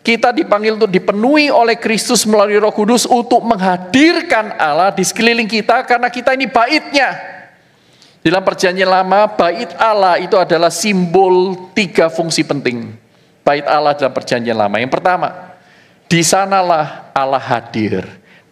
kita dipanggil untuk dipenuhi oleh Kristus melalui Roh Kudus untuk menghadirkan Allah di sekeliling kita, karena kita ini bait-Nya. Dalam Perjanjian Lama, bait Allah itu adalah simbol 3 fungsi penting. Bait Allah dalam Perjanjian Lama. Yang pertama, di sanalah Allah hadir.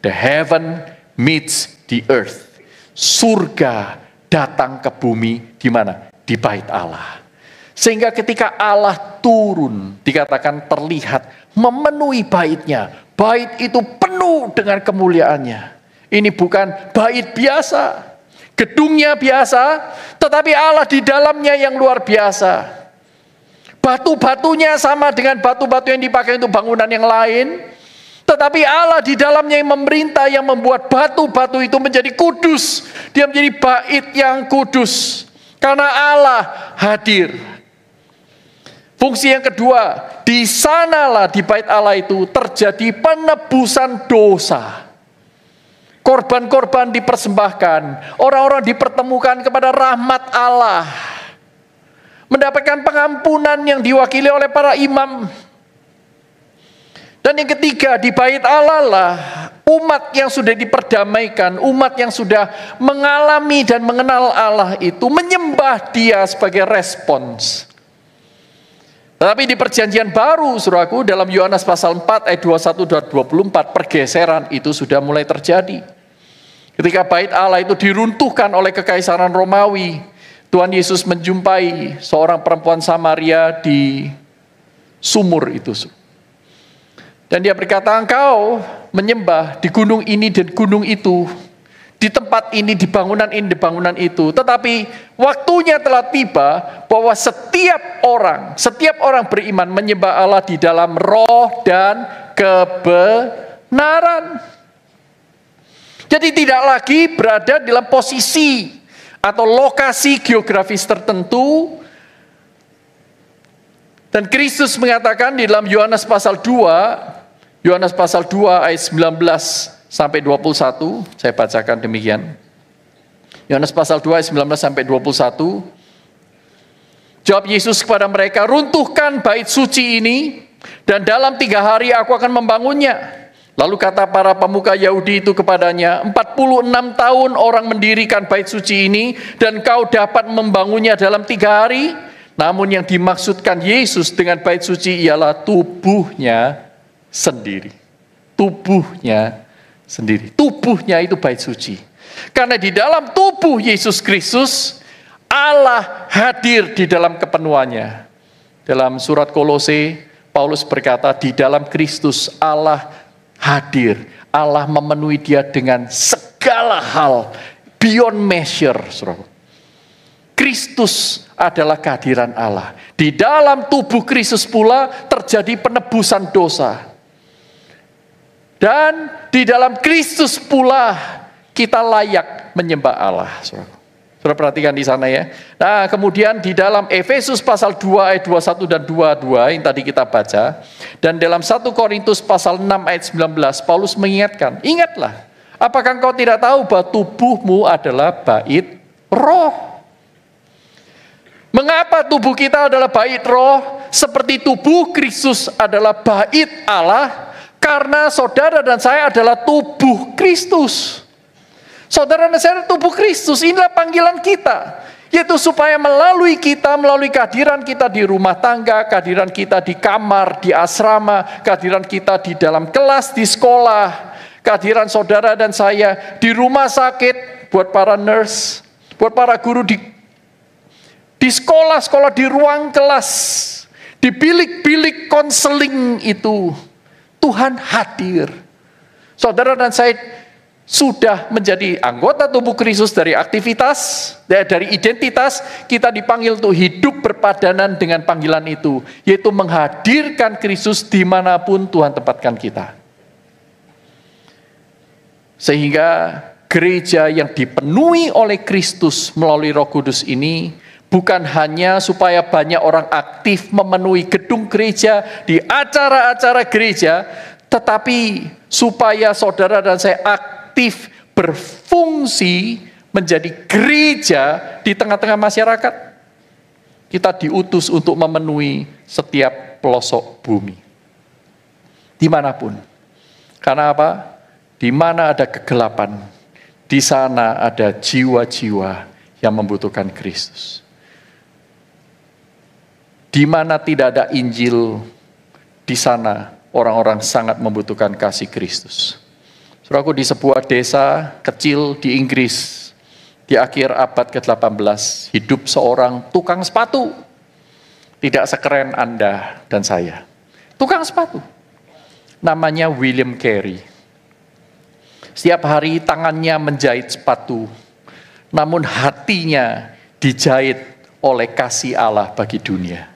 The heaven meets the earth. Surga datang ke bumi di mana? Di bait Allah. Sehingga ketika Allah turun, dikatakan terlihat memenuhi bait-Nya. Bait itu penuh dengan kemuliaannya. Ini bukan bait biasa, gedungnya biasa, tetapi Allah di dalamnya yang luar biasa. Batu-batunya sama dengan batu-batu yang dipakai untuk bangunan yang lain, tetapi Allah di dalamnya yang memerintah, yang membuat batu-batu itu menjadi kudus. Dia menjadi bait yang kudus, karena Allah hadir. Fungsi yang kedua, di sanalah di bait Allah itu terjadi penebusan dosa. Korban-korban dipersembahkan, orang-orang dipertemukan kepada rahmat Allah, mendapatkan pengampunan yang diwakili oleh para imam. Dan yang ketiga, di bait Allah lah umat yang sudah diperdamaikan, umat yang sudah mengalami dan mengenal Allah itu menyembah Dia sebagai respons. Tetapi di Perjanjian Baru, saudaraku, dalam Yohanes pasal 4 ayat 21 dan 24, pergeseran itu sudah mulai terjadi. Ketika bait Allah itu diruntuhkan oleh kekaisaran Romawi, Tuhan Yesus menjumpai seorang perempuan Samaria di sumur itu. Dan Dia berkata, engkau menyembah di gunung ini dan gunung itu, di tempat ini, di bangunan ini, di bangunan itu. Tetapi waktunya telah tiba bahwa setiap orang beriman menyembah Allah di dalam roh dan kebenaran. Jadi tidak lagi berada dalam posisi atau lokasi geografis tertentu. Dan Kristus mengatakan di dalam Yohanes pasal 2 ayat 19 sampai 21, saya bacakan demikian. Yohanes pasal 2 ayat 19 sampai 21. Jawab Yesus kepada mereka, runtuhkan bait suci ini, dan dalam 3 hari aku akan membangunnya. Lalu kata para pemuka Yahudi itu kepadanya, 46 tahun orang mendirikan bait suci ini, dan kau dapat membangunnya dalam 3 hari? Namun yang dimaksudkan Yesus dengan bait suci ialah tubuhnya sendiri. Tubuhnya sendiri. Tubuhnya itu bait suci. Karena di dalam tubuh Yesus Kristus, Allah hadir di dalam kepenuhannya. Dalam surat Kolose, Paulus berkata, di dalam Kristus Allah hadir. Allah memenuhi Dia dengan segala segala hal, beyond measure, saudara. Kristus adalah kehadiran Allah. Di dalam tubuh Kristus pula terjadi penebusan dosa. Dan di dalam Kristus pula kita layak menyembah Allah. Saudara perhatikan di sana ya. Nah, kemudian di dalam Efesus pasal 2 ayat 21 dan 22 yang tadi kita baca. Dan dalam 1 Korintus pasal 6 ayat 19, Paulus mengingatkan, ingatlah, apakah engkau tidak tahu bahwa tubuhmu adalah bait roh? Mengapa tubuh kita adalah bait roh? Seperti tubuh Kristus adalah bait Allah, karena saudara dan saya adalah tubuh Kristus. Saudara dan saya adalah tubuh Kristus, inilah panggilan kita. Yaitu supaya melalui kita, melalui kehadiran kita di rumah tangga, kehadiran kita di kamar, di asrama, kehadiran kita di dalam kelas, di sekolah, kehadiran saudara dan saya di rumah sakit, buat para nurse, buat para guru di sekolah-sekolah, di ruang kelas, di bilik-bilik konseling itu, Tuhan hadir. Saudara dan saya sudah menjadi anggota tubuh Kristus dari aktivitas, dari identitas, kita dipanggil untuk hidup berpadanan dengan panggilan itu, yaitu menghadirkan Kristus dimanapun Tuhan tempatkan kita. Sehingga gereja yang dipenuhi oleh Kristus melalui Roh Kudus ini, bukan hanya supaya banyak orang aktif memenuhi gedung gereja, di acara-acara gereja, tetapi supaya saudara dan saya aktif berfungsi menjadi gereja di tengah-tengah masyarakat. Kita diutus untuk memenuhi setiap pelosok bumi. Dimanapun. Karena apa? Di mana ada kegelapan, di sana ada jiwa-jiwa yang membutuhkan Kristus. Di mana tidak ada Injil, di sana orang-orang sangat membutuhkan kasih Kristus. Saudaraku, di sebuah desa kecil di Inggris, di akhir abad ke-18, hidup seorang tukang sepatu. Tidak sekeren Anda dan saya. Tukang sepatu. Namanya William Carey. Setiap hari tangannya menjahit sepatu, namun hatinya dijahit oleh kasih Allah bagi dunia.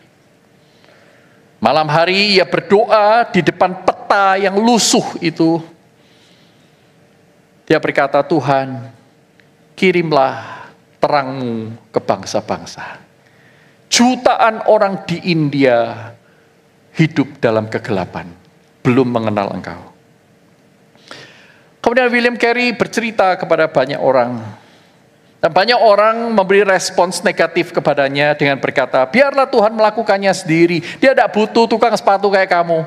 Malam hari ia berdoa di depan peta yang lusuh itu. Dia berkata, Tuhan, kirimlah terang-Mu ke bangsa-bangsa. Jutaan orang di India hidup dalam kegelapan, belum mengenal Engkau. Kemudian William Carey bercerita kepada banyak orang. Dan banyak orang memberi respons negatif kepadanya dengan berkata, biarlah Tuhan melakukannya sendiri. Dia tidak butuh tukang sepatu kayak kamu.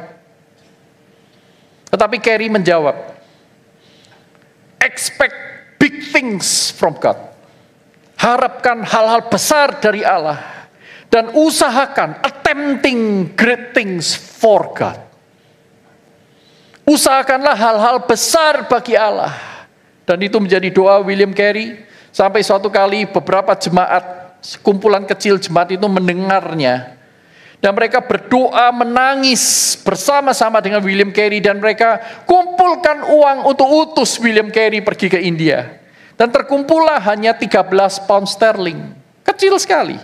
Tetapi Carey menjawab, expect big things from God. Harapkan hal-hal besar dari Allah. Dan usahakan attempting great things for God. Usahakanlah hal-hal besar bagi Allah. Dan itu menjadi doa William Carey. Sampai suatu kali beberapa jemaat, sekumpulan kecil jemaat itu mendengarnya. Dan mereka berdoa menangis bersama-sama dengan William Carey. Dan mereka kumpulkan uang untuk utus William Carey pergi ke India. Dan terkumpullah hanya 13 pound sterling. Kecil sekali.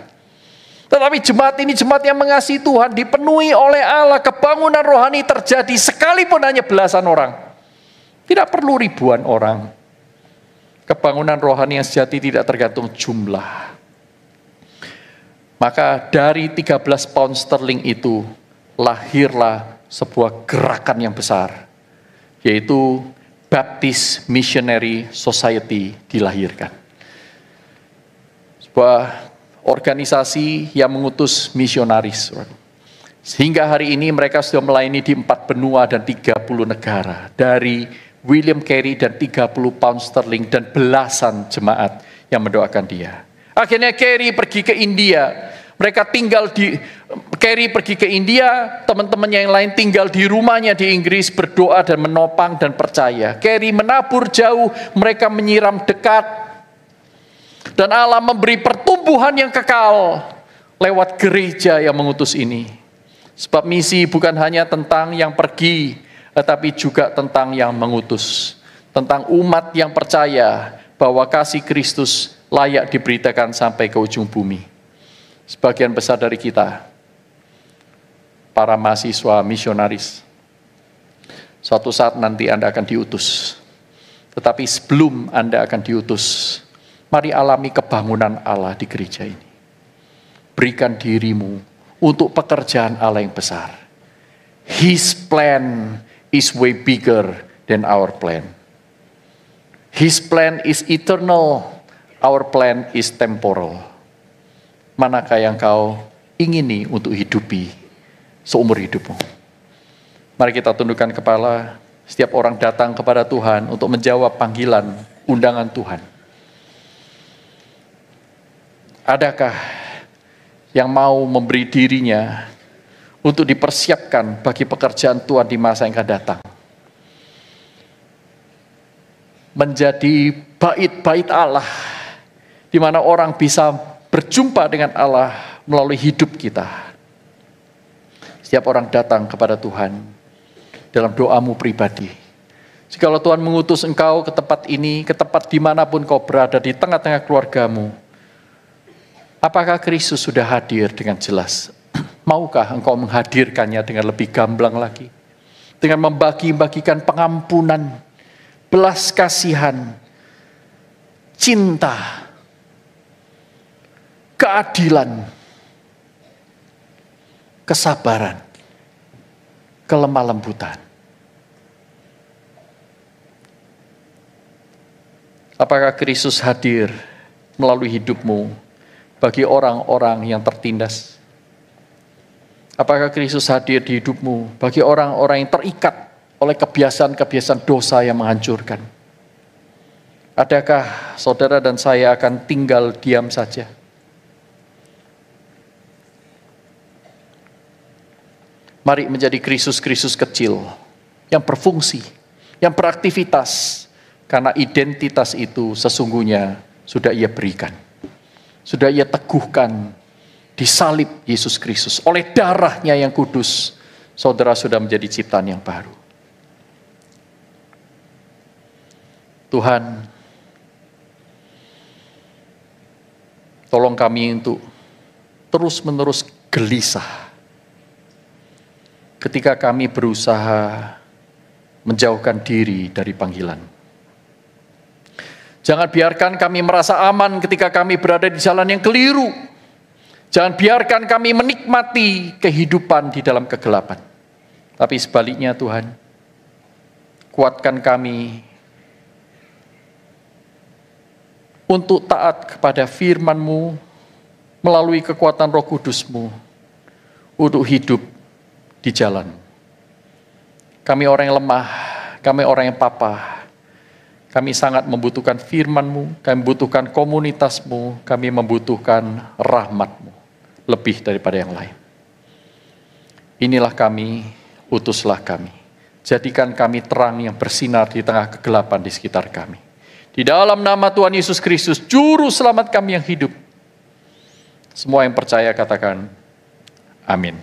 Tetapi jemaat ini jemaat yang mengasihi Tuhan, dipenuhi oleh Allah, kebangunan rohani terjadi sekalipun hanya belasan orang. Tidak perlu ribuan orang. Kebangunan rohani yang sejati tidak tergantung jumlah. Maka dari 13 pound sterling itu lahirlah sebuah gerakan yang besar, yaitu Baptist Missionary Society dilahirkan. Sebuah organisasi yang mengutus misionaris. Sehingga hari ini mereka sudah melayani di 4 benua dan 30 negara. Dari William Carey dan 30 pound sterling dan belasan jemaat yang mendoakan dia. Akhirnya Carey pergi ke India. Carey pergi ke India, teman-temannya yang lain tinggal di rumahnya di Inggris, berdoa dan menopang dan percaya. Carey menabur jauh, mereka menyiram dekat. Dan Allah memberi pertumbuhan yang kekal lewat gereja yang mengutus ini. Sebab misi bukan hanya tentang yang pergi, tetapi juga tentang yang mengutus. tentang umat yang percaya bahwa kasih Kristus layak diberitakan sampai ke ujung bumi. Sebagian besar dari kita, para mahasiswa misionaris, suatu saat nanti Anda akan diutus. Tetapi sebelum Anda akan diutus, mari alami kebangunan Allah di gereja ini. Berikan dirimu untuk pekerjaan Allah yang besar. His plan is way bigger than our plan. His plan is eternal, our plan is temporal. Manakah yang kau ingini untuk hidupi seumur hidupmu? Mari kita tundukkan kepala. Setiap orang datang kepada Tuhan untuk menjawab panggilan, undangan Tuhan. Adakah yang mau memberi dirinya untuk dipersiapkan bagi pekerjaan Tuhan di masa yang akan datang? Menjadi bait-bait Allah, di mana orang bisa berjumpa dengan Allah melalui hidup kita. Setiap orang datang kepada Tuhan dalam doamu pribadi. Jikalau Tuhan mengutus engkau ke tempat ini, ke tempat dimanapun kau berada, di tengah-tengah keluargamu, apakah Kristus sudah hadir dengan jelas? Maukah engkau menghadirkannya dengan lebih gamblang lagi? Dengan membagi-bagikan pengampunan, belas kasihan, cinta, keadilan, kesabaran, kelemah lembutan. Apakah Kristus hadir melalui hidupmu bagi orang-orang yang tertindas? Apakah Kristus hadir di hidupmu bagi orang-orang yang terikat oleh kebiasaan-kebiasaan dosa yang menghancurkan? Adakah saudara dan saya akan tinggal diam saja? Mari menjadi Kristus-Kristus kecil yang berfungsi, yang beraktivitas, karena identitas itu sesungguhnya sudah Ia berikan. Sudah Ia teguhkan di salib Yesus Kristus. Oleh darahnya yang kudus, saudara sudah menjadi ciptaan yang baru. Tuhan, tolong kami untuk terus-menerus gelisah ketika kami berusaha menjauhkan diri dari panggilan. Jangan biarkan kami merasa aman ketika kami berada di jalan yang keliru. Jangan biarkan kami menikmati kehidupan di dalam kegelapan. Tapi sebaliknya Tuhan, kuatkan kami untuk taat kepada firman-Mu melalui kekuatan Roh Kudus-Mu untuk hidup di jalan. Kami orang yang lemah, kami orang yang papa. Kami sangat membutuhkan firman-Mu, kami membutuhkan komunitas-Mu, kami membutuhkan rahmat-Mu lebih daripada yang lain. Inilah kami, utuslah kami. Jadikan kami terang yang bersinar di tengah kegelapan di sekitar kami. Di dalam nama Tuhan Yesus Kristus, Juru Selamat kami yang hidup. Semua yang percaya katakan, amin.